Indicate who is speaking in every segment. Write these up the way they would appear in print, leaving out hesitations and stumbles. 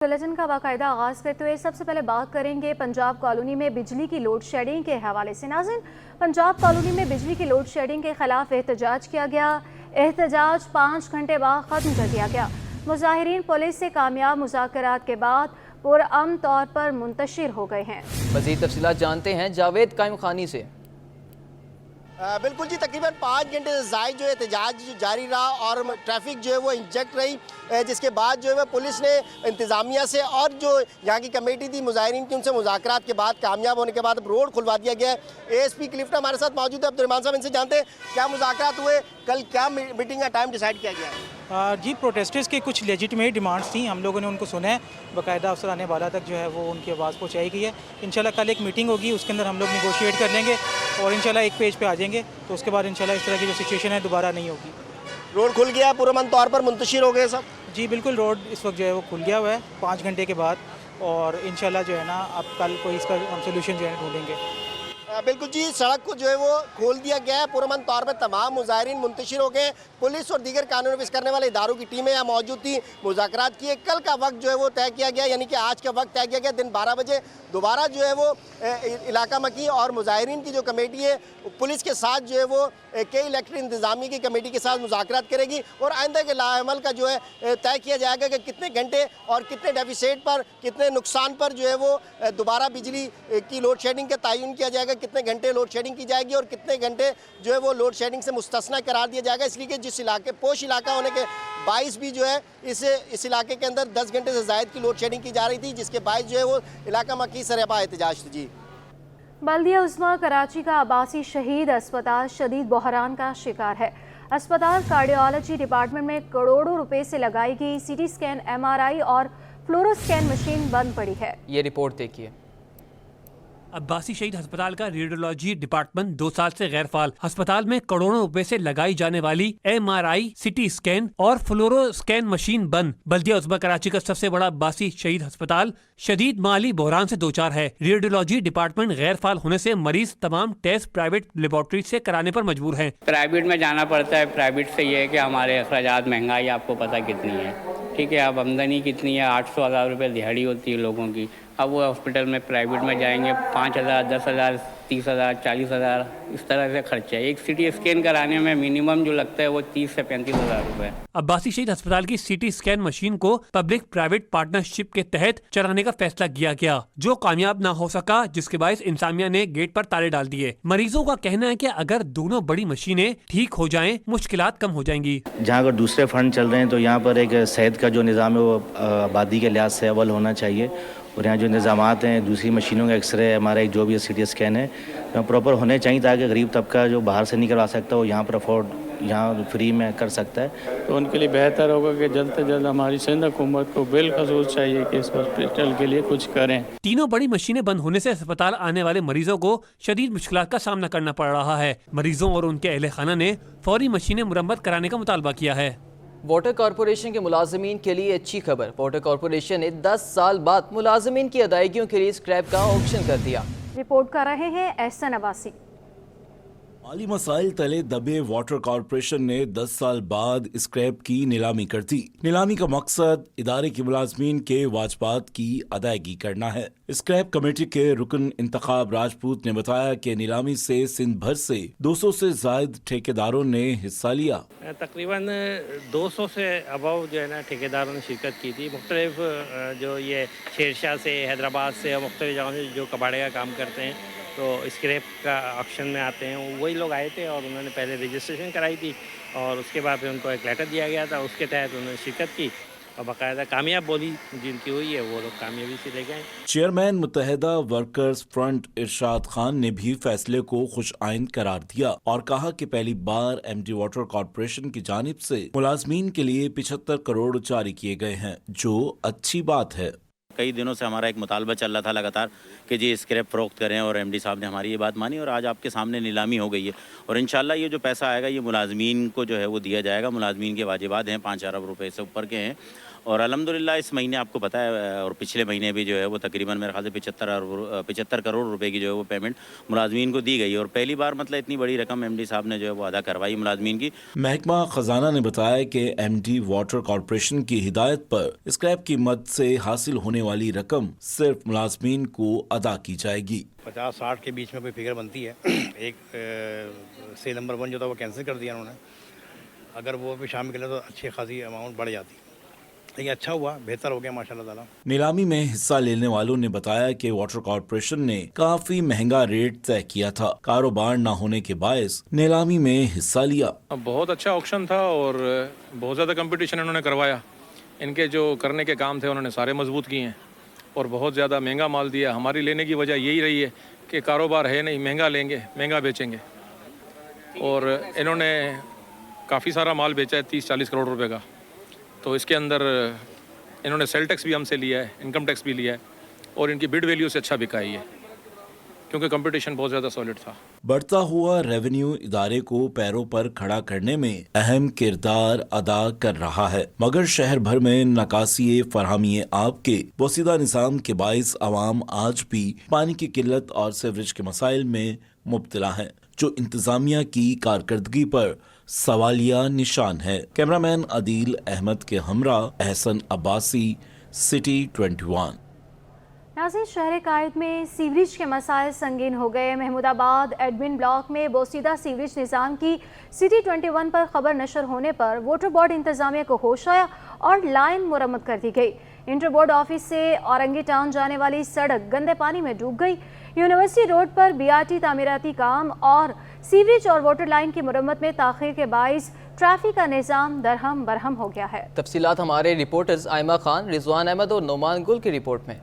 Speaker 1: Bulletin का बाकायदा आगाज़ करते हुए सबसे पहले बात करेंगे पंजाब कॉलोनी में बिजली की लोड शेडिंग के हवाले से। नाज़रीन, पंजाब कॉलोनी में बिजली की लोड शेडिंग के खिलाफ एहतजाज किया गया। एहतजाज 5 घंटे बाद ख़त्म कर दिया गया। मुजाहिरीन पुलिस से कामयाब मुज़ाकरात के बाद पुरअमन तौर पर मुंतशिर हो गए हैं।
Speaker 2: मज़ीद तफसीलात जानते हैं जावेद कायम खानी से।
Speaker 3: बिल्कुल जी, तकरीबन 5 घंटे से ज़ायद जो है एहतजाज जारी रहा और ट्रैफिक जो है वो इंजेक्ट रही, जिसके बाद जो है पुलिस ने इंतज़ामिया से और जो यहाँ की कमेटी थी मुजाहिरीन की उनसे मुज़ाकरात के बाद कामयाब होने के बाद अब रोड खुलवा दिया गया है। ASP क्लिफ्टन हमारे साथ मौजूद है, अब्दुर्रहमान साहब, इनसे जानते हैं क्या मुज़ाकरात हुए, कल क्या मीटिंग का टाइम डिसाइड किया गया है?
Speaker 4: जी, प्रोटेस्टर्स के कुछ लेजिटिमेट डिमांड्स थी, हम लोगों ने उनको सुना है। बाकायदा अफसर आने वाला तक जो है वो उनकी आवाज़ पहुँचाई गई है। इंशाल्लाह कल एक मीटिंग होगी, उसके अंदर हम लोग निगोशिएट कर लेंगे और इंशाल्लाह एक पेज पे आ जाएंगे, तो उसके बाद इंशाल्लाह इस तरह की जो सिचुएशन है दोबारा नहीं होगी।
Speaker 3: रोड खुल गया, पुरअमन तौर पर मुंतशिर हो गए सब?
Speaker 4: जी बिल्कुल, रोड इस वक्त जो है वो खुल गया हुआ है 5 घंटे के बाद, और इंशाल्लाह जो है ना अब कल कोई इसका हम सोल्यूशन जो है ढूंढेंगे।
Speaker 3: बिल्कुल जी, सड़क को जो है वो खोल दिया गया है, पुरअमन तौर पर तमाम मुजाहिरीन मुंतशिर हो गए। पुलिस और दीगर कानून नफिज करने वाले इदारों की टीमें यहाँ मौजूद थी, मुज़ाकरात किए। कल का वक्त जो है वो तय किया गया, यानी कि आज का वक्त तय किया गया दिन 12 बजे। दोबारा जो है वो इलाका मकी और मुजाहिरीन की जो कमेटी है पुलिस के साथ जो है वो कई इलेक्टेड इंतजामिया की कमेटी के साथ मुज़ाकरात करेगी और आइंदा के लाअमल का जो है तय किया जाएगा कि कितने घंटे और कितने डेफिसिट पर, कितने नुकसान पर जो है वो दोबारा बिजली की लोड शेडिंग का तयन किया जाएगा, कितने घंटे लोड शेडिंग की जाएगी और कितने घंटे जो है वो लोड शेडिंग से मुस्तस्ना करार दिया जाएगा। इसलिए कि जिस इलाके पोश इलाका होने के बाइस भी जो है इस इलाके के अंदर 10 घंटे से ज़ायद की लोड शेडिंग की जा रही थी, जिसके बाइस जो है वो इलाका मकी सरपा एहतजाज थी। जी,
Speaker 1: बल्दिया उस्मा कराची का आबासी शहीद अस्पताल शदीद बहरान का शिकार है। अस्पताल कार्डियोलॉजी डिपार्टमेंट में करोड़ों रुपए से लगाई गई CT स्कैन, MRI और फ्लोरोस्कैन मशीन बंद पड़ी है।
Speaker 2: ये रिपोर्ट देखिए।
Speaker 5: अब्बासी शहीद अस्पताल का रेडियोलॉजी डिपार्टमेंट 2 साल से गैर फाल। अस्पताल में करोड़ों रुपए से लगाई जाने वाली MRI, CT स्कैन और फ्लोरो स्कैन मशीन बंद। बल्दिया उस्मा कराची का सबसे बड़ा अब्बासी शहीद अस्पताल शदीद माली बहरान से दो चार है। रेडियोलॉजी डिपार्टमेंट गैर फाल होने से मरीज तमाम टेस्ट प्राइवेट लेबोरेटरी से कराने पर मजबूर हैं।
Speaker 6: प्राइवेट में जाना पड़ता है। प्राइवेट से ये है कि हमारे अखराजात, महंगाई आपको पता कितनी है, ठीक है। अब आमदनी कितनी है, 800,000 रुपये दिहाड़ी होती है लोगों की। अब वो हॉस्पिटल में प्राइवेट में जाएंगे 5,000, 10,000, 30,000, 40,000 इस तरह से खर्चा है। एक CT स्कैन कराने में मिनिमम जो लगता है वो 30 से 35,000 रुपये।
Speaker 5: अब्बासी शहीद अस्पताल की CT स्कैन मशीन को पब्लिक प्राइवेट पार्टनरशिप के तहत चलाने का फैसला किया गया, जो कामयाब न हो सका, जिसके बायस इंतजामिया ने गेट पर ताले डाल दिए। मरीजों का कहना है कि अगर दोनों बड़ी मशीनें ठीक हो जाएं, मुश्किलात कम हो जाएंगी।
Speaker 7: जहाँ अगर दूसरे फंड चल रहे हैं तो यहाँ पर एक सेहत का जो निज़ाम है वो आबादी के लिहाज से अव्वल होना चाहिए, और यहाँ जो निज़ामात हैं दूसरी मशीनों का एक्सरे, MRI जो भी CT स्कैन है प्रॉपर होने चाहिए, ताकि गरीब तबका जो बाहर से नहीं करवा सकता वो यहाँ पर अफोर्ड यहाँ फ्री में कर सकता है।
Speaker 8: तो उनके लिए बेहतर होगा कि जल्द से जल्द हमारी सिंध हुकूमत को बिलखसूस चाहिए कि इस हॉस्पिटल के लिए कुछ करें।
Speaker 5: तीनों बड़ी मशीनें बंद होने से अस्पताल आने वाले मरीजों को शदीद मुश्किलात का सामना करना पड़ रहा है। मरीजों और उनके अहले खाना ने फौरी मशीनें मुरम्मत कराने का मुतालबा किया है।
Speaker 2: वाटर कॉरपोरेशन के मुलाजमीन के लिए अच्छी खबर। वाटर कॉरपोरेशन ने 10 साल बाद मुलाजमीन की अदायगियों के लिए स्क्रैप का ऑक्शन कर दिया।
Speaker 1: रिपोर्ट कर रहे हैं एहसन अब्बासी।
Speaker 9: माली मसाइल तले दबे वाटर कॉरपोरेशन ने 10 साल बाद स्क्रैप की नीलामी कर दी। नीलामी का मकसद इदारे के मुलाजमीन के वाजबात की अदायगी करना है। स्क्रैप कमेटी के रुकन इंतखाब राजपूत ने बताया कि नीलामी से सिंध भर से 200 से जायद ठेकेदारों ने हिस्सा लिया।
Speaker 8: तकरीबन 200 से अबव जो है ना ठेकेदारों ने शिरकत की थी। मुख्तलिफ जो ये शेरशाह से, हैदराबाद से और मुख्तलिफ जगहों से जो कबाड़े का काम करते हैं तो स्क्रैप का ऑक्शन में आते हैं, वही लोग आए थे और उन्होंने पहले रजिस्ट्रेशन कराई थी और उसके बाद फिर उनको एक लेटर दिया गया था, उसके तहत उन्होंने शिरकत की और बाकायदा कामयाब बोली जिनकी हुई है वो लोग कामयाबी से ले गए।
Speaker 9: चेयरमैन मुत्तहिदा वर्कर्स फ्रंट इरशाद खान ने भी फैसले को खुश आइन करार दिया और कहा कि पहली बार MD वाटर कॉरपोरेशन की जानिब से मुलाजमीन के लिए 75 करोड़ जारी किए गए हैं, जो अच्छी बात है।
Speaker 7: कई दिनों से हमारा एक मुतालबा चल रहा था लगातार कि जी स्क्रैप फरोख्त करें, और MD साहब ने हमारी ये बात मानी और आज आपके सामने नीलामी हो गई है और इंशाल्लाह ये जो पैसा आएगा ये मुलाजमीन को जो है वो दिया जाएगा। मुलाजमीन के वाजिबात हैं, 5 अरब रुपए से ऊपर के हैं
Speaker 10: اور الحمدللہ اس مہینے آپ کو پتہ ہے اور پچھلے مہینے بھی جو ہے وہ تقریباً میرے خیال سے 75 کروڑ روپے کی جو ہے وہ پیمنٹ ملازمین کو دی گئی اور پہلی بار مطلب اتنی بڑی رقم ایم ڈی صاحب نے جو ہے وہ ادا کروائی ملازمین کی.
Speaker 9: محکمہ خزانہ نے بتایا کہ ایم ڈی واٹر کارپوریشن کی ہدایت پر اسکریپ کی مد سے حاصل ہونے والی رقم صرف ملازمین کو ادا کی جائے گی.
Speaker 11: 50-60 کے بیچ میں کوئی فگر بنتی ہے. ایک سیل نمبر 1 جو تھا وہ کینسل کر دیا انہوں نے. اگر وہ بھی شامل کریں تو اچھی خاصی اماؤنٹ بڑھ جاتی. لیکن اچھا ہوا, بہتر ہو گیا ماشاء اللہ تعالیٰ.
Speaker 9: نیلامی میں حصہ لینے والوں نے بتایا کہ واٹر کارپوریشن نے کافی مہنگا ریٹ طے کیا تھا. کاروبار نہ ہونے کے باعث نیلامی میں حصہ لیا.
Speaker 12: بہت اچھا آکشن تھا اور بہت زیادہ کمپٹیشن انہوں نے کروایا. ان کے جو کرنے کے کام تھے انہوں نے سارے مضبوط کیے ہیں اور بہت زیادہ مہنگا مال دیا. ہماری لینے کی وجہ یہی رہی ہے کہ کاروبار ہے نہیں, مہنگا لیں گے مہنگا بیچیں گے, اور انہوں نے کافی سارا مال بیچا ہے 30-40 کروڑ روپے کا. تو اس کے اندر انہوں نے سیل ٹیکس بھی ہم سے لیا ہے, انکم ٹیکس بھی لیا ہے اور ان کی بڈ ویلیو سے اچھا بکا ہی ہے کیونکہ کمپٹیشن بہت زیادہ سالڈ تھا.
Speaker 9: بڑھتا ہوا ریونیو ادارے کو پیروں پر کھڑا کرنے میں اہم کردار ادا کر رہا ہے, مگر شہر بھر میں نکاسی فراہمی آب کے بوسیدہ نظام کے باعث عوام آج بھی پانی کی قلت اور سیوریج کے مسائل میں مبتلا ہیں, جو انتظامیہ کی کارکردگی پر سوالیہ نشان ہے. کیمرامین عدیل احمد کے ہمراہ احسن عباسی, سٹی 21.
Speaker 1: ناظرین, شہر قائد میں سیوریج کے مسائل سنگین ہو گئے. محمود آباد ایڈمن بلاک میں بوسیدہ سیوریج نظام کی سٹی 21 پر خبر نشر ہونے پر واٹر بورڈ انتظامیہ کو ہوش آیا اور لائن مرمت کر دی گئی. انٹر بورڈ آفس سے اورنگی ٹاؤن جانے والی سڑک گندے پانی میں ڈوب گئی. یونیورسٹی روڈ پر BRT تعمیراتی کام اور سیوریج اور واٹر لائن کی مرمت میں تاخیر کے باعث ٹریفک کا نظام درہم برہم ہو گیا ہے.
Speaker 2: تفصیلات ہمارے رپورٹرز آئمہ خان, رضوان احمد اور نعمان گل کی رپورٹ میں.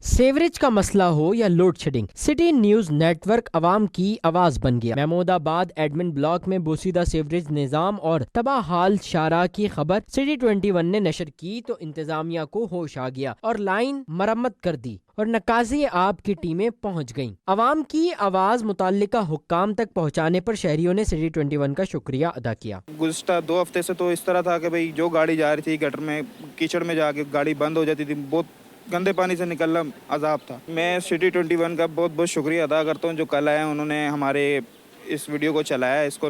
Speaker 13: سیوریج کا مسئلہ ہو یا load shedding, City News Network عوام کی آواز بن گیا. محمود آباد ایڈمن بلاک میں بوسیدہ سیوریج نظام اور تباہ حال شارع کی خبر سٹی 21 نے نشر کی تو انتظامیہ کو ہوش آ گیا اور لائن مرمت کر دی اور نکاسی آب کی ٹیمیں پہنچ گئیں. عوام کی آواز متعلقہ حکام تک پہنچانے پر شہریوں نے سٹی 21 کا شکریہ ادا کیا.
Speaker 14: گزشتہ 2 ہفتے سے تو اس طرح تھا کہ بھئی جو گاڑی جا رہی تھی گٹر میں کیچڑ میں جا کے گاڑی بند ہو جاتی تھی, بہت گندے پانی سے نکلنا عذاب تھا. میں سٹی 21 کا بہت بہت شکریہ ادا کرتا ہوں جو کل آئے, انہوں نے ہمارے اس ویڈیو کو چلایا, اس کو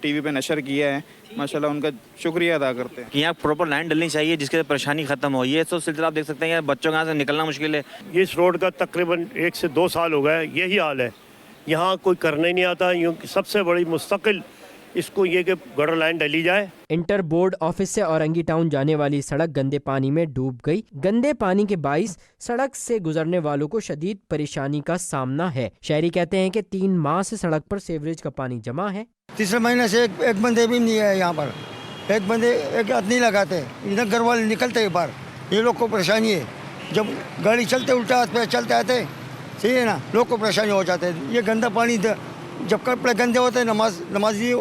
Speaker 14: ٹی وی پہ نشر کیا ہے. ماشاءاللہ ان کا شکریہ ادا کرتے ہیں.
Speaker 10: یہاں پراپر لائن ڈلنی چاہیے جس کے پریشانی ختم ہو. یہ تو سلسلہ آپ دیکھ سکتے ہیں بچوں کا یہاں سے نکلنا مشکل ہے.
Speaker 15: اس روڈ کا تقریباً 1 سے 2 سال ہو گئے یہی حال ہے. یہاں کوئی کرنے نہیں آتا. سب سے بڑی مستقل اس کو یہ کہ گٹر لائن ڈلی جائے.
Speaker 13: انٹر بورڈ آفس سے اورنگی ٹاؤن جانے والی سڑک گندے پانی میں ڈوب گئی. گندے پانی کے باعث سڑک سے گزرنے والوں کو شدید پریشانی کا سامنا ہے. شہری کہتے ہیں کہ 3 ماہ سے سڑک پر سیوریج کا پانی جمع ہے.
Speaker 16: تیسرے مہینے سے ایک بندے بھی نہیں ہے یہاں پر. ایک بندے ایک ہاتھ نہیں لگاتے. ادھر گھر والے نکلتے ہیں باہر. یہ لوگ کو پریشانی ہے. جب گاڑی چلتے الٹا ہاتھ پہ چلتے آتے, صحیح ہے نا, لوگ کو پریشانی ہو جاتے ہے. یہ گندا پانی جب کپڑے گندے ہوتے ہیں نمازی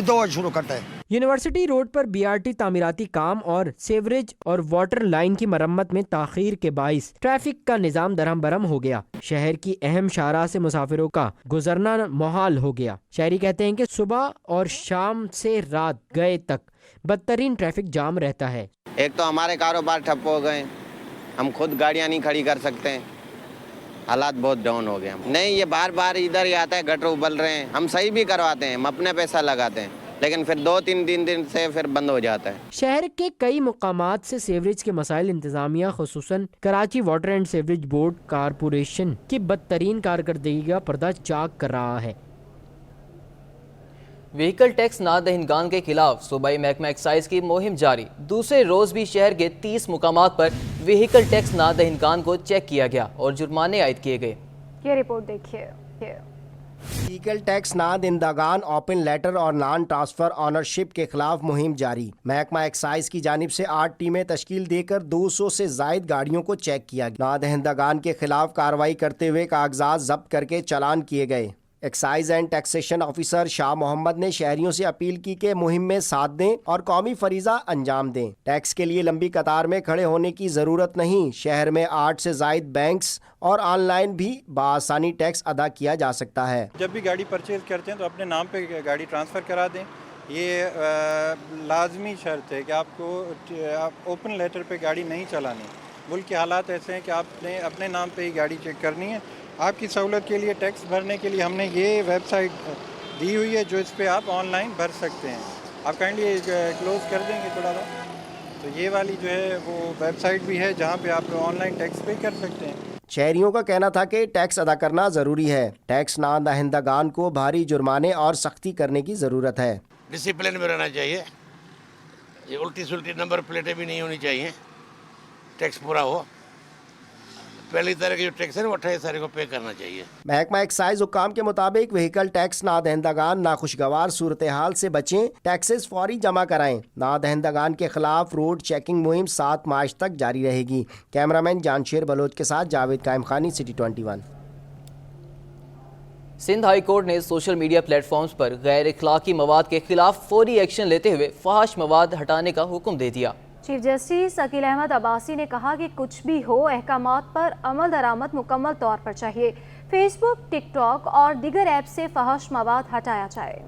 Speaker 16: دعا شروع کرتا ہے.
Speaker 13: یونیورسٹی روڈ پر BRT تعمیراتی کام اور سیوریج اور واٹر لائن کی مرمت میں تاخیر کے باعث ٹریفک کا نظام درہم برہم ہو گیا. شہر کی اہم شاہراہ سے مسافروں کا گزرنا محال ہو گیا. شہری کہتے ہیں کہ صبح اور شام سے رات گئے تک بدترین ٹریفک جام رہتا ہے.
Speaker 17: ایک تو ہمارے کاروبار ٹھپ ہو گئے, ہم خود گاڑیاں نہیں کھڑی کر سکتے ہیں, حالات بہت ڈاؤن ہو گئے. نہیں یہ بار بار ادھر ہی آتا ہے, گٹر ابل رہے ہیں, ہم صحیح بھی کرواتے ہیں, ہم اپنے پیسہ لگاتے ہیں, لیکن پھر 2-3 دن سے پھر بند ہو جاتا ہے.
Speaker 13: شہر کے کئی مقامات سے سیوریج کے مسائل انتظامیہ خصوصاً Karachi water and sewerage board corporation کی بدترین کارکردگی کا پردہ چاک کر رہا ہے.
Speaker 2: وہیکل ٹیکس نادہندگان کے خلاف صوبائی محکمہ ایکسائز کی مہم جاری. دوسرے روز بھی شہر کے 30 مقامات پر وہیکل ٹیکس نادہندگان کو چیک کیا گیا اور جرمانے عائد کیے گئے.
Speaker 1: یہ رپورٹ دیکھیے.
Speaker 3: وہیکل ٹیکس نادہندگان اوپن لیٹر اور نان ٹرانسفر آنرشپ کے خلاف مہم جاری. محکمہ ایکسائز کی جانب سے 8 ٹیمیں تشکیل دے کر 200 سے زائد گاڑیوں کو چیک کیا گیا. نادہندگان کے خلاف کارروائی کرتے ہوئے کاغذات ضبط کر کے چالان کیے گئے. ایکسائز اینڈ ٹیکسیشن آفیسر شاہ محمد نے شہریوں سے اپیل کی کہ مہم میں ساتھ دیں اور قومی فریضہ انجام دیں. ٹیکس کے لیے لمبی قطار میں کھڑے ہونے کی ضرورت نہیں. شہر میں 8 سے زائد بینکس اور آن لائن بھی بآسانی ٹیکس ادا کیا جا سکتا ہے.
Speaker 18: جب بھی گاڑی پرچیز کرتے ہیں تو اپنے نام پہ گاڑی ٹرانسفر کرا دیں یہ لازمی شرط ہے کہ آپ کو اوپن لیٹر پہ گاڑی نہیں چلانی. ملک کے حالات ایسے ہیں کہ آپ نے اپنے نام پہ ہی گاڑی چیک کرنی ہے. آپ کی سہولت کے لیے ٹیکس بھرنے کے لیے ہم نے یہ ویب سائٹ دی ہوئی ہے جو اس پہ آپ آن لائن بھر سکتے ہیں. آپ کائنڈلی کلوز کر دیں گے تھوڑا سا. تو یہ والی جو ہے وہ ویب سائٹ بھی ہے جہاں پہ آپ آن لائن ٹیکس پے کر سکتے ہیں.
Speaker 3: شہریوں کا کہنا تھا کہ ٹیکس ادا کرنا ضروری ہے. ٹیکس نہ دہندگان کو بھاری جرمانے اور سختی کرنے کی ضرورت ہے.
Speaker 19: ڈسپلن میں رہنا چاہیے. یہ الٹی سلٹی نمبر پلیٹیں بھی نہیں ہونی چاہیے. ٹیکس پورا ہو. پہلی طرح کی جو ٹیکس ہے وہ 28 تاریخ کو پے کرنا چاہیے.
Speaker 3: محکمہ ایکسائز حکام کے مطابق وہیکل ٹیکس نادہندگان ناخوشگوار صورتحال سے بچیں. ٹیکسز فوری جمع کرائیں. نادہندگان کے خلاف روڈ چیکنگ مہم 7 مارچ تک جاری رہے گی. کیمرامین جانشیر بلوچ کے ساتھ جاوید قائم خانی، سٹی 21.
Speaker 2: سندھ ہائی کورٹ نے سوشل میڈیا پلیٹ فارمز پر غیر اخلاقی مواد کے خلاف فوری ایکشن لیتے ہوئے فحش مواد ہٹانے کا حکم دے دیا.
Speaker 1: چیف جسٹس عقیل احمد عباسی نے کہا کہ کچھ بھی ہو احکامات پر عمل درآمد مکمل طور پر چاہیے. فیس بک، ٹک ٹاک اور دیگر ایپ سے فحش مواد ہٹایا جائے.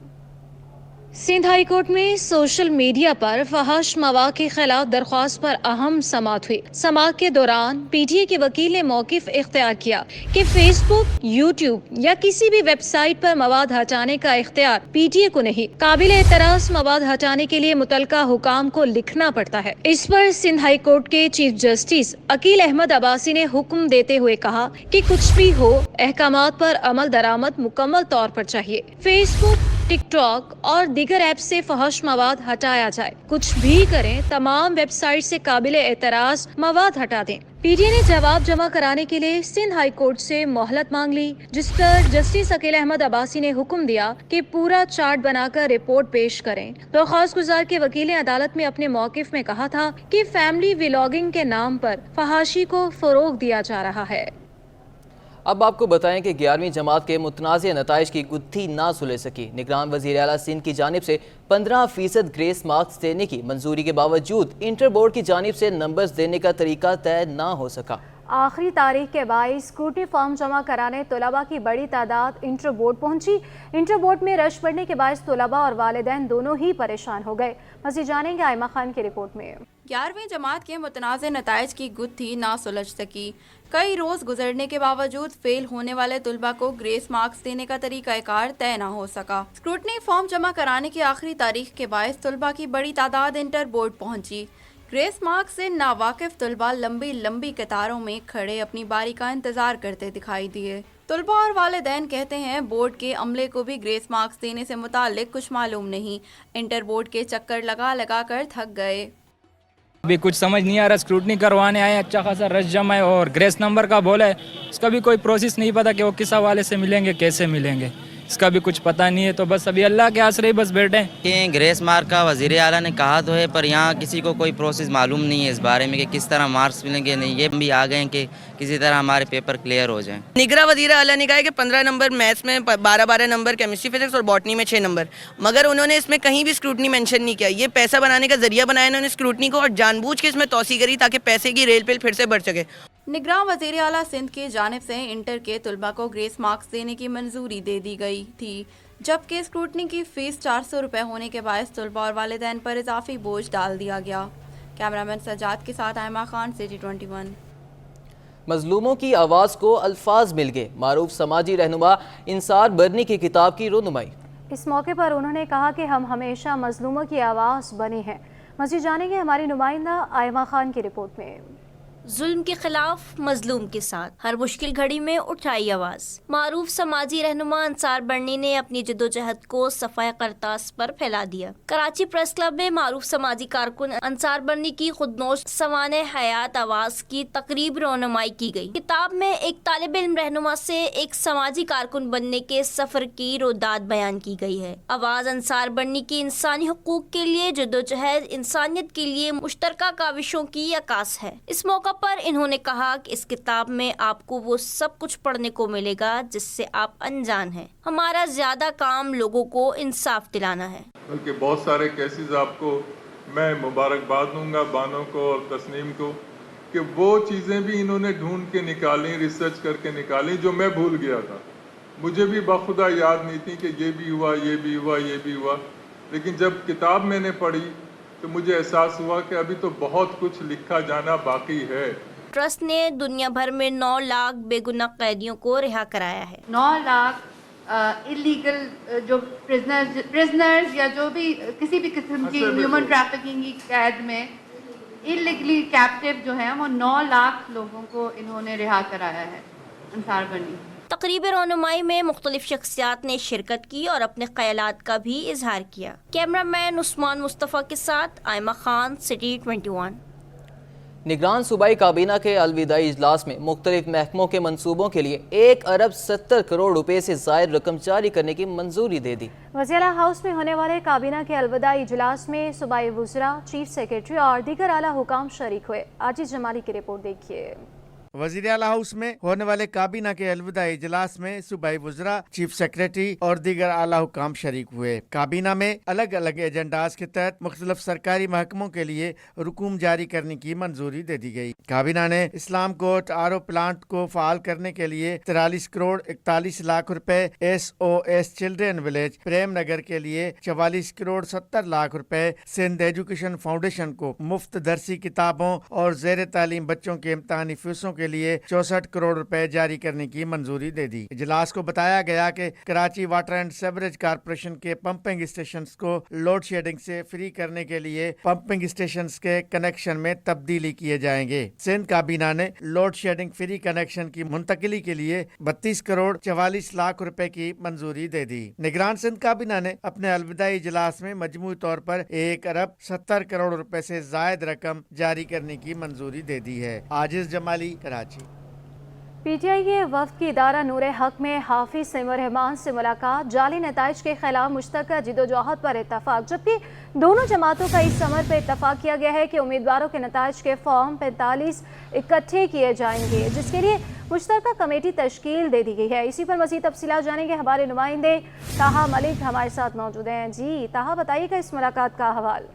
Speaker 1: سندھ ہائی کورٹ میں سوشل میڈیا پر فحش مواد کے خلاف درخواست پر اہم سماعت ہوئی. سماعت کے دوران پی ٹی اے کے وکیل نے موقف اختیار کیا کہ فیس بک، یوٹیوب یا کسی بھی ویب سائٹ پر مواد ہٹانے کا اختیار پی ٹی اے کو نہیں. قابل اعتراض مواد ہٹانے کے لیے متعلقہ حکام کو لکھنا پڑتا ہے. اس پر سندھ ہائی کورٹ کے چیف جسٹس عقیل احمد عباسی نے حکم دیتے ہوئے کہا کہ کچھ بھی ہو احکامات پر عمل درآمد مکمل طور پر چاہیے. فیس بک، ٹک ٹاک اور دیگر ایپ سے فحش مواد ہٹایا جائے. کچھ بھی کریں، تمام ویب سائٹ سے قابل اعتراض مواد ہٹا دیں. پی ٹی اے نے جواب جمع کرانے کے لیے سندھ ہائی کورٹ سے مہلت مانگ لی، جس پر جسٹس عقیل احمد عباسی نے حکم دیا کہ پورا چارٹ بنا کر رپورٹ پیش کریں. درخواست گزار کے وکیل نے عدالت میں اپنے موقف میں کہا تھا کہ فیملی ولاگنگ کے نام پر فحاشی کو فروغ دیا جا رہا ہے.
Speaker 2: اب آپ کو بتائیں کہ 11ویں جماعت کے متنازع نتائج کی گتھی نہ سلجھ سکی. نگران وزیر اعلیٰ سندھ کی جانب سے 15% گریس مارکس دینے کی منظوری کے باوجود انٹر بورڈ کی جانب سے نمبرز دینے کا طریقہ طے نہ ہو سکا.
Speaker 1: آخری تاریخ کے باعث اسکروٹنی فارم جمع کرانے طلباء کی بڑی تعداد انٹر بورڈ پہنچی. انٹر بورڈ میں رش بڑھنے کے باعث طلباء اور والدین دونوں ہی پریشان ہو گئے. مزید جانیں گے آئمہ خان کی رپورٹ میں.
Speaker 20: 11ویں جماعت کے متنازع نتائج کی گتھی نہ سلجھ سکی. کئی روز گزرنے کے باوجود فیل ہونے والے طلباء کو گریس مارکس دینے کا طریقہ کار طے نہ ہو سکا. اسکروٹنی فارم جمع کرانے کی آخری تاریخ کے باعث طلباء کی بڑی تعداد انٹر بورڈ پہنچی. گریس مارکس سے ناواقف طلباء لمبی قطاروں میں کھڑے اپنی باری کا انتظار کرتے دکھائی دیے. طلباء اور والدین کہتے ہیں بورڈ کے عملے کو بھی گریس مارکس دینے سے متعلق کچھ معلوم نہیں. انٹر بورڈ کے چکر لگا کر تھک گئے.
Speaker 21: ابھی کچھ سمجھ نہیں آ رہا. اسکروٹنی کروانے آئے، اچھا خاصا رش جمع ہے اور گریس نمبر کا بولا ہے، اس کا بھی کوئی پروسیس نہیں پتا کہ وہ کس حوالے سے ملیں گے، کیسے ملیں گے، اس کا بھی کچھ پتہ نہیں ہے. تو بس ابھی اللہ کے آسرے بس بیٹھے ہیں.
Speaker 22: گریس مارک کا وزیر اعلیٰ نے کہا تو ہے، پر یہاں کسی کو کوئی پروسیس معلوم نہیں ہے اس بارے میں کہ کس طرح مارکس ملیں گے. نہیں، یہ بھی آ گئے ہیں کہ کسی طرح ہمارے پیپر کلیئر ہو جائیں.
Speaker 23: نگراں وزیر اعلیٰ نے کہا ہے کہ 15 نمبر میتھس میں، 12 نمبر کیمسٹری فزکس اور باٹنی میں 6 نمبر، مگر انہوں نے اس میں کہیں بھی اسکروٹنی مینشن نہیں کیا. یہ پیسہ بنانے کا ذریعہ بنایا انہوں نے اسکروٹنی کو، اور جان بوجھ کے اس میں توسیع کری تاکہ پیسے کی ریل پل پھر سے بڑھ سکے.
Speaker 20: نگراں وزیر اعلیٰ سندھ کی جانب سے انٹر کے طلباء کو گریس مارکس دینے کی منظوری دے دی گئی تھی، جبکہ اسکروٹنی کی فیس 400 روپے ہونے کے باعث طلباء اور والدین پر اضافی بوجھ ڈال دیا گیا. کیمرامین سجاد کے ساتھ آئمہ خان، سٹی 21.
Speaker 2: مظلوموں کی آواز کو الفاظ مل گئے. معروف سماجی رہنما انصار برنی کی کتاب کی رونمائی.
Speaker 1: اس موقع پر انہوں نے کہا کہ ہم ہمیشہ مظلوموں کی آواز بنے ہیں. مزید جانیں گے ہماری نمائندہ آئمہ خان کی رپورٹ میں.
Speaker 24: ظلم کے خلاف مظلوم کے ساتھ ہر مشکل گھڑی میں اٹھائی آواز. معروف سماجی رہنما انصار برنی نے اپنی جدوجہد کو صفحہ کرتاس پر پھیلا دیا. کراچی پریس کلب میں معروف سماجی کارکن انصار برنی کی خودنوش سوانح حیات آواز کی تقریب رونمائی کی گئی. کتاب میں ایک طالب علم رہنما سے ایک سماجی کارکن بننے کے سفر کی روداد بیان کی گئی ہے. آواز انصار برنی کی انسانی حقوق کے لیے جدوجہد انسانیت کے لیے مشترکہ کاوشوں کی عکاس ہے. اس موقع پر انہوں نے کہا کہ اس کتاب میں آپ کو وہ سب کچھ پڑھنے کو ملے گا جس سے آپ انجان ہیں. ہمارا زیادہ کام لوگوں کو انصاف دلانا ہے.
Speaker 25: بلکہ بہت سارے کیسز آپ کو میں مبارکباد دوں گا بانو کو اور تسنیم کو کہ وہ چیزیں بھی انہوں نے ڈھونڈ کے نکالیں، ریسرچ کر کے نکالیں جو میں بھول گیا تھا. مجھے بھی بخدا یاد نہیں تھی کہ یہ بھی ہوا، یہ بھی ہوا، یہ بھی ہوا. लेकिन जब किताब मैंने पढ़ी तो मुझे एहसास हुआ कि अभी तो बहुत कुछ लिखा जाना बाकी है।
Speaker 24: ट्रस्ट ने दुनिया भर में 9 लाख बेगुनाह कैदियों को रिहा कराया है।
Speaker 4: 9 लाख इलीगल जो प्रिजनर्स या जो भी किसी भी किस्म की ह्यूमन ट्रैफिकिंग की कैद में इलीगली कैप्टिव जो है वो 9 लाख लोगों को इन्होंने रिहा कराया है अंसार बनी।
Speaker 24: तकरीब रौनुमाई में मुख्तलिफ शख्सियात ने शिरकत की और अपने ख्यालात का भी इजहार किया। कैमरामैन उस्मान मुस्तफ़ा के साथ आयमा खान, सिटी 21।
Speaker 2: निगरान सूबाई काबीना के अलविदाई इजलास में मुख्तलिफ महकमों के मंसूबों के लिए 1 अरब 70 करोड़ रुपए से ज़ायद रकम जारी करने की मंजूरी दे दी।
Speaker 1: वज़ीर हाउस में होने वाले काबीना के अलविदाई इजलास में सूबाई वज़रा, चीफ सेक्रेटरी और दीगर आला हुकाम शरीक हुए। आजिज जमाली की रिपोर्ट देखिए।
Speaker 5: वज़ीर आला हाउस में होने वाले काबीना के अलविदाई इजलास में सूबाई वज़रा, चीफ सेक्रेटरी और दीगर आला हुकाम शरीक हुए। काबीना में अलग अलग एजेंडाज के तहत मुख्तलिफ सरकारी महकमों के लिए रुकूम जारी करने की मंजूरी दे दी गई। काबीना ने इस्लाम कोर्ट आरओ प्लांट को फ़ाल करने के लिए 43 करोड़ 41 लाख रुपए, SOS children village Prem Nagar के लिए 44 करोड़ 70 लाख रुपए, सिंध एजुकेशन फाउंडेशन को मुफ्त दरसी किताबों और ज़ेर तालीम बच्चों के इम्तहानी फीसों के लिए 64 करोड़ रुपए जारी करने की मंजूरी दे दी। इजलास को बताया गया कि Karachi water and sewerage corporation के पंपिंग स्टेशंस को लोड शेडिंग से फ्री करने के लिए पंपिंग स्टेशंस के कनेक्शन में तब्दीली किए जाएंगे। सिंध काबीना ने लोड शेडिंग फ्री कनेक्शन की मुंतकिली के लिए 32 करोड़ 44 लाख रुपए की मंजूरी दे दी। निगरान सिंध काबीना ने अपने अलविदाई इजलास में मजमूई तौर पर 1 अरब 70 करोड़ रुपए से जायद रकम जारी करने की मंजूरी दे दी है। आजिज जमाली, कराची।
Speaker 1: पीटीआई के वफ्द की इदारा नूर हक में हाफिज सैमुर रहमान से मुलाकात, जाली नताइज के खिलाफ मुश्तरका जिदोजहद पर इत्तफाक, जबकि दोनों जमातों का इस अमर पर इत्तफाक किया गया है कि उम्मीदवारों के नताइज के फॉर्म 45 इकट्ठे किए जाएंगे, जिसके लिए मुश्तरका कमेटी तश्कील दे दी गई है। इसी पर मज़ीद तफसीलात जानेंगे हमारे नुमाइंदे ताहा मलिक हमारे साथ मौजूद हैं। जी ताहा, बताइएगा इस मुलाकात का हवाल।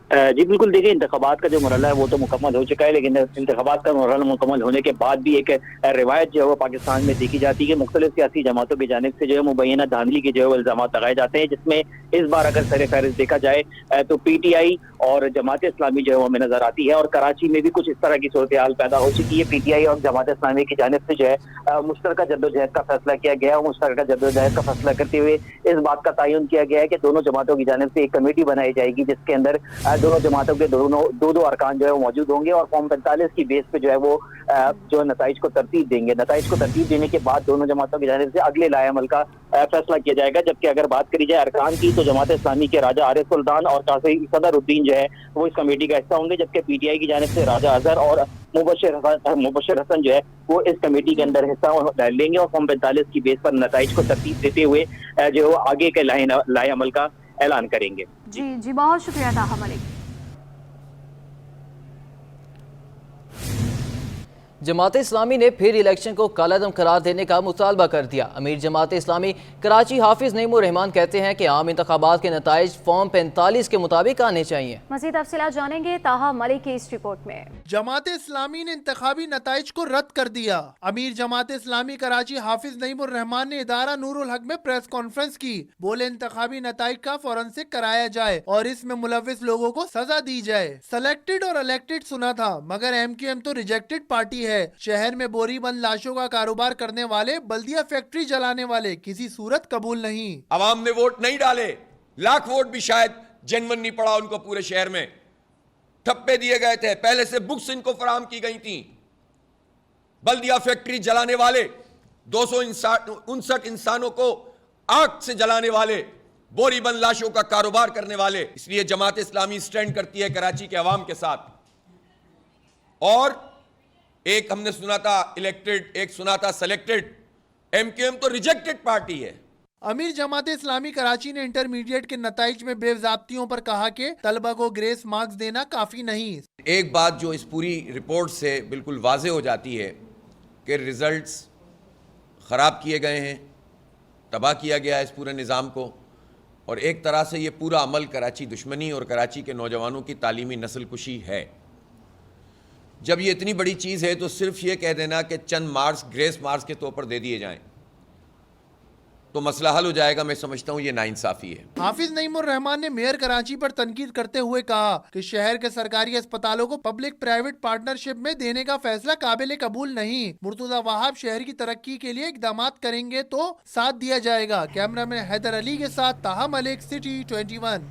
Speaker 6: जी बिल्कुल, देखिए इंतखाबात का जो मरहला है वो तो मुकम्मल हो चुका है, लेकिन इंतखाबात का मरहला मुकम्मल होने के बाद भी एक रिवायत जो है वो पाकिस्तान में देखी जाती है कि मुख्तलिफ सियासी जमातों की जानिब से जो है मुबैना धांधली के जो है इल्ज़ाम लगाए जाते हैं, जिसमें इस बार अगर सर फहरिस्त देखा जाए तो PTI और जमात इस्लामी जो है वो हमें नजर आती है। और कराची में भी कुछ इस तरह की सूरत हाल पैदा हो चुकी है। PTI और जमात इस्लामी की जानिब से जो है मुश्तरका जद्दोजहद का फैसला किया गया और मुश्तरका जद्दोजहद का फैसला करते हुए इस बात का तयन किया गया है कि दोनों जमातों की जानिब से एक कमेटी बनाई जाएगी, जिसके अंदर दोनों जमातों के दो अरकान जो है वो मौजूद होंगे और फॉर्म 45 की बेस पे जो है वो जो नताइज को तरतीब देंगे। नताइज को तरतीब देने के बाद दोनों जमातों की जानिब से अगले लाएअमल का फैसला किया जाएगा। जबकि अगर बात करी जाए अरकान की तो जमात इस्लामी के राजा आरिफ सुल्तान और काजी सदरुद्दीन जो है वो इस कमेटी का हिस्सा होंगे, जबकि PTI की जानिब से राजा अजहर और मुबशर हसन जो है वो इस कमेटी के अंदर हिस्सा लेंगे और फॉर्म 45 की बेस पर नताइज को तरतीब देते हुए जो आगे के लाएअमल का ऐलान करेंगे।
Speaker 1: जी बहुत शुक्रिया ताहा मलिक।
Speaker 2: जमात इस्लामी ने फिर इलेक्शन को कालादम करार देने का मुतालबा कर दिया। अमीर जमात इस्लामी कराची हाफिज नईमुर रहमान कहते हैं कि आम इंतखाबात के नताइज फॉर्म 45 के मुताबिक आने चाहिए।
Speaker 1: मज़ीद तफसीलात जानेंगे ताहा मलिक की इस रिपोर्ट में।
Speaker 7: जमात इस्लामी ने इंतखाबी नताइज को रद्द कर दिया। अमीर जमात इस्लामी कराची हाफिज नईमुर रहमान ने इदारा नूरुल हक में प्रेस कॉन्फ्रेंस की। बोले इंतखाबी नताइज का फॉरेंसिक कराया जाए और इसमें मुलविस लोगों को सजा दी जाए। सेलेक्टेड और इलेक्टेड सुना था, मगर MQM तो रिजेक्टेड पार्टी है। शहर में बोरी बंद लाशों का कारोबार करने वाले, बल्दिया फैक्ट्री जलाने वाले किसी सूरत कबूल नहीं।
Speaker 8: अवाम ने वोट नहीं डाले, लाख वोट भी शायद जेन्युइन नहीं पड़ा उनको। पूरे शहर में ठप्पे दिए गए थे, पहले से बुक्स इनको फराहम की गई थी। बल्दिया फैक्ट्री जलाने वाले, 259 इंसानों को आग से जलाने वाले, बोरी बंद लाशों का कारोबार करने वाले। इसलिए जमात इस्लामी स्टैंड करती है कराची के अवाम के साथ। और एक हमने सुना था इलेक्टेड, एक सुना था सेलेक्टेड। MQM तो रिजेक्टेड पार्टी है।
Speaker 7: अमीर जमात इस्लामी कराची ने इंटरमीडिएट के नताइज में बेवजाब्तियों पर कहा कि तलबा को ग्रेस मार्क्स देना काफी नहीं।
Speaker 8: एक बात जो इस पूरी रिपोर्ट से बिल्कुल वाज़े हो जाती है कि रिजल्ट्स ख़राब किए गए हैं, तबाह किया गया है इस पूरे निज़ाम को, और एक तरह से ये पूरा अमल कराची दुश्मनी और कराची के नौजवानों की तालीमी नस्ल कुशी है। जब ये इतनी बड़ी चीज़ है तो सिर्फ ये कह देना कि चंद मार्क्स ग्रेस मार्क्स के तौर पर दे दिए जाएं, तो मसला हल हो जाएगा। मैं समझता हूँ ये नाइंसाफ़ी है।
Speaker 7: हाफिज नईम उर रहमान ने मेयर कराची पर तनकीद करते हुए कहा कि शहर के सरकारी अस्पतालों को पब्लिक प्राइवेट पार्टनरशिप में देने का फैसला काबिल कबूल नहीं। मुर्तुजा वहाब शहर की तरक्की के लिए इकदाम करेंगे तो साथ दिया जाएगा। कैमरामैन हैदर अली के साथ ताहा मलिक, सिटी 21।